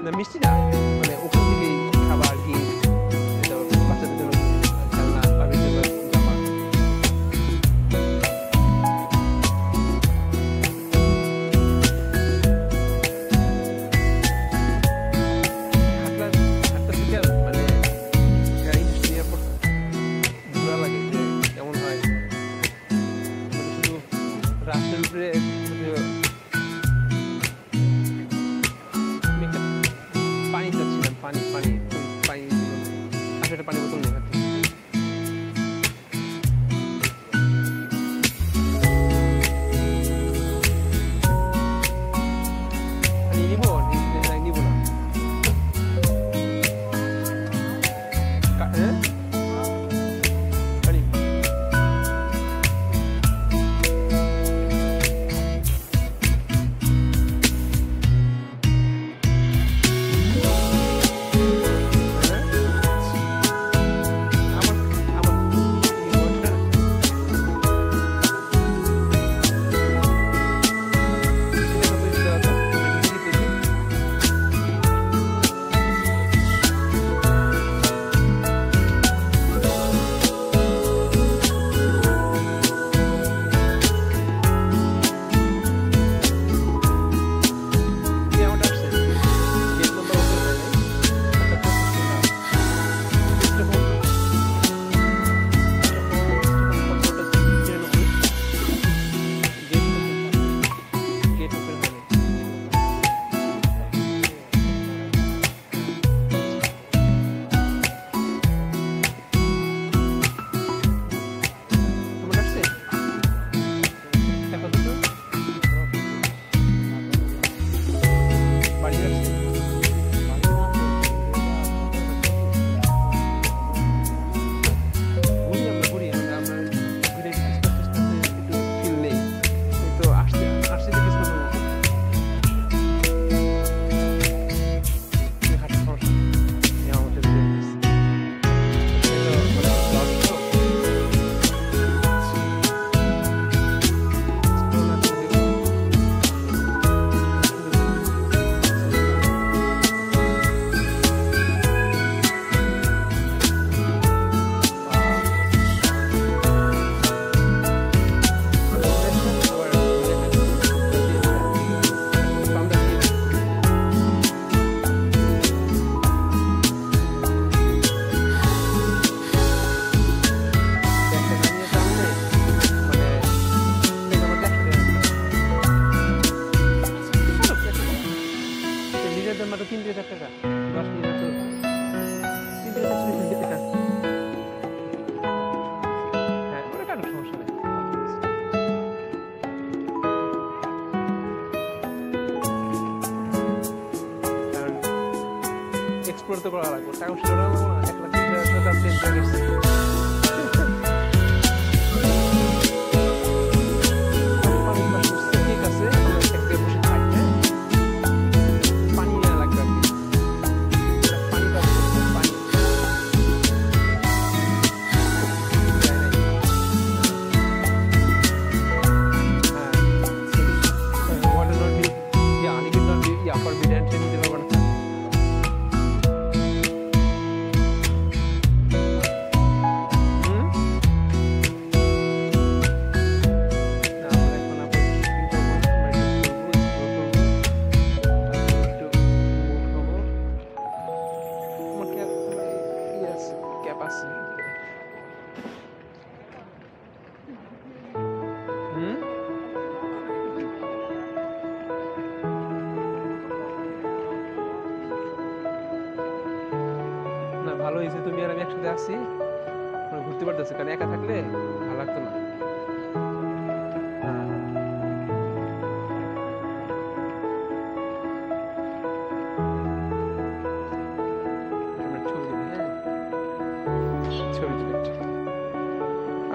না মিষ্টি না, মানে ওখান থেকেই খাবার গিফট, বাচ্চাদের জন্য খেলনা, বাবির জন্য জামা। হাঁটতে থেকে মানে ইন্টারেস্টিং এয়ারপোর্ট ঘোরা লাগে যে কেমন হয়, শুধু রাস্তার উপরে পানি চাচ্ছিলাম, পানি পানি পানি আসলে পানি বোতল নেই হাতে। পানি নিব নিব না, হ্যাঁ পানি মাত্র 3,000 টাকা, 10 মিনিট 3,000 টাকা। হ্যাঁ ওটা কারো সমস্যা নেই। কারণ এক্সপ্লোর তো করা লাগবে, টাকা পয়সা লাগবে না, 1,30,000 টাকা প্লেন টিকিট। ভালো হয়েছে তুমি আর আমি একসাথে আসছি, ঘুরতে পারতেছি, কারণ একা থাকলে ভালো লাগতো না।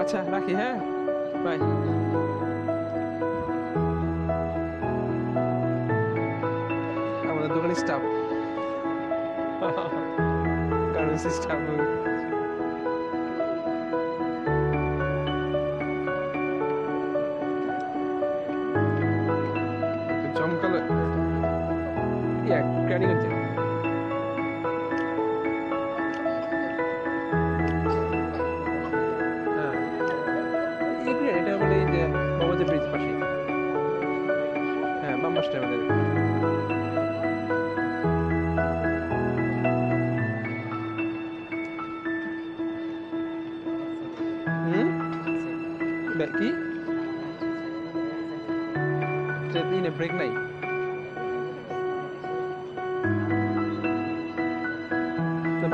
আচ্ছা রাখি, হ্যাঁ বাই। আমাদের দোকানের স্টাফ, কারেন্সি স্টাফ। জমকালো কেরানীগঞ্জে। হ্যাঁ এটা বলে এই যে বাবাজি ব্রিজ পাশে। হ্যাঁ বাম পাশটা আমাদের। কি ট্রেনে ব্রেক নাই?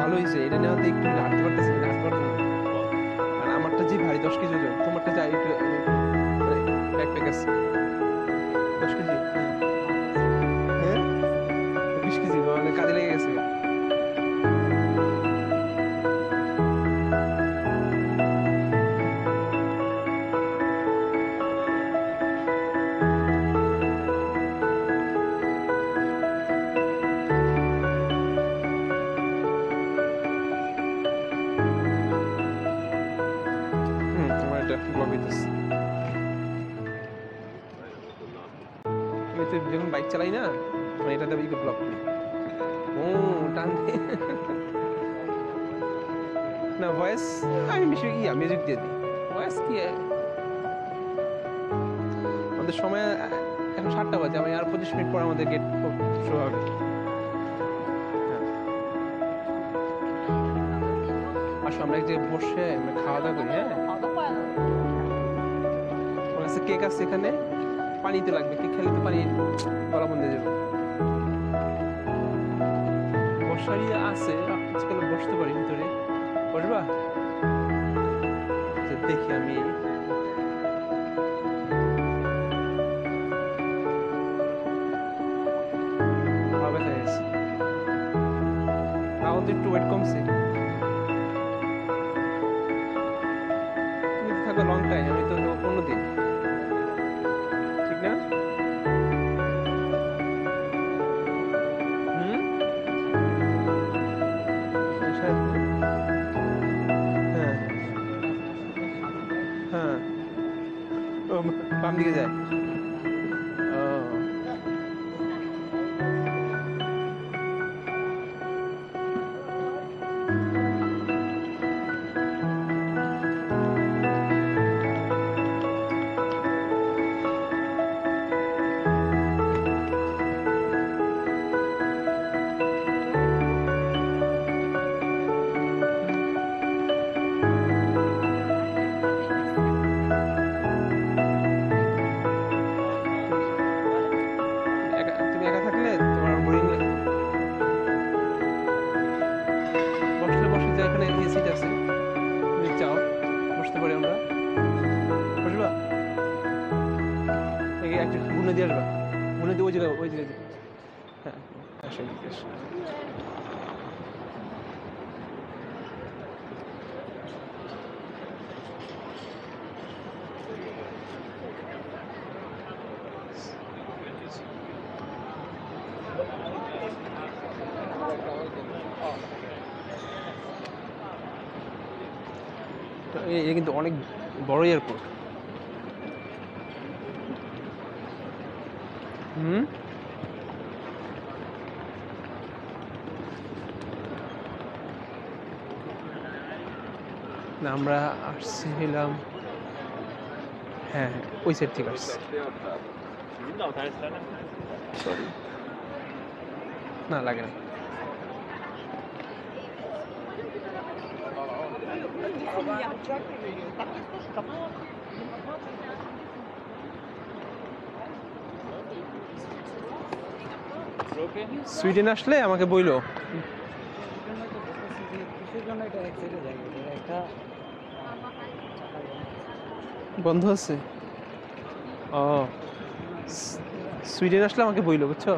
ভালো হয়েছে এটা নেওয়াতে, একটু হাঁটতে পারতেছি, হাঁটতে পারতাম না। আর আমারটা যে ভারী 10 কেজি ওজন, তোমারটা যাই একটু ব্যাকপ্যাক আছে 10 কেজি। হ্যাঁ 20 কেজি মানে কাজে লেগে গেছে। আমি তো যখন বাইক চালাই না, মানে এটাতে ব্লক করি। ও টান না ভয়েস আমি বেশি মিউজিক দিয়ে দিই। ভয়েস কি আমাদের সময় এখন 7টা বাজে, আমি আর 25 মিনিট পর আমাদের গেট শো হবে। আসো আমরা এক জায়গায় বসে আমরা খাওয়া দাওয়া করি। হ্যাঁ কেক আছে এখানে, পানিতে লাগবে, কেক খেলে তো পানি গলা বন্ধ হয়ে যাবে। বসারি আছে, আজকাল বসতে পারি ভিতরে, বসবা? দেখি আমি আমাদের একটু ওয়েট কমছে। তুমি তো থাকবে লং টাইম, আমি তো 15 দিন, ঠিক না? হ্যাঁ হ্যাঁ বাম দিকে যায়। গুনে দিয়ে আসবা, গুনে দিয়ে ওই জায়গায়। হ্যাঁ আসেন এটা কিন্তু অনেক বড় এয়ারপোর্ট। না আমরা আসছিলাম, হ্যাঁ ওই সাইড থেকে আসছি। সরি না লাগে না। সুইডেন আসলে আমাকে বইলো। বন্ধ আছে। ও সুইডেন আসলে আমাকে বইলো, বুঝছো?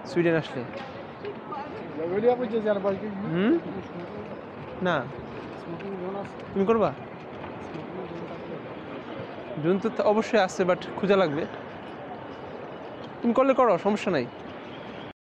সুইডেন আসলে না তুমি করবা? জুন তো অবশ্যই আছে, বাট খোঁজা লাগবে। তুমি করলে করো, সমস্যা নাই।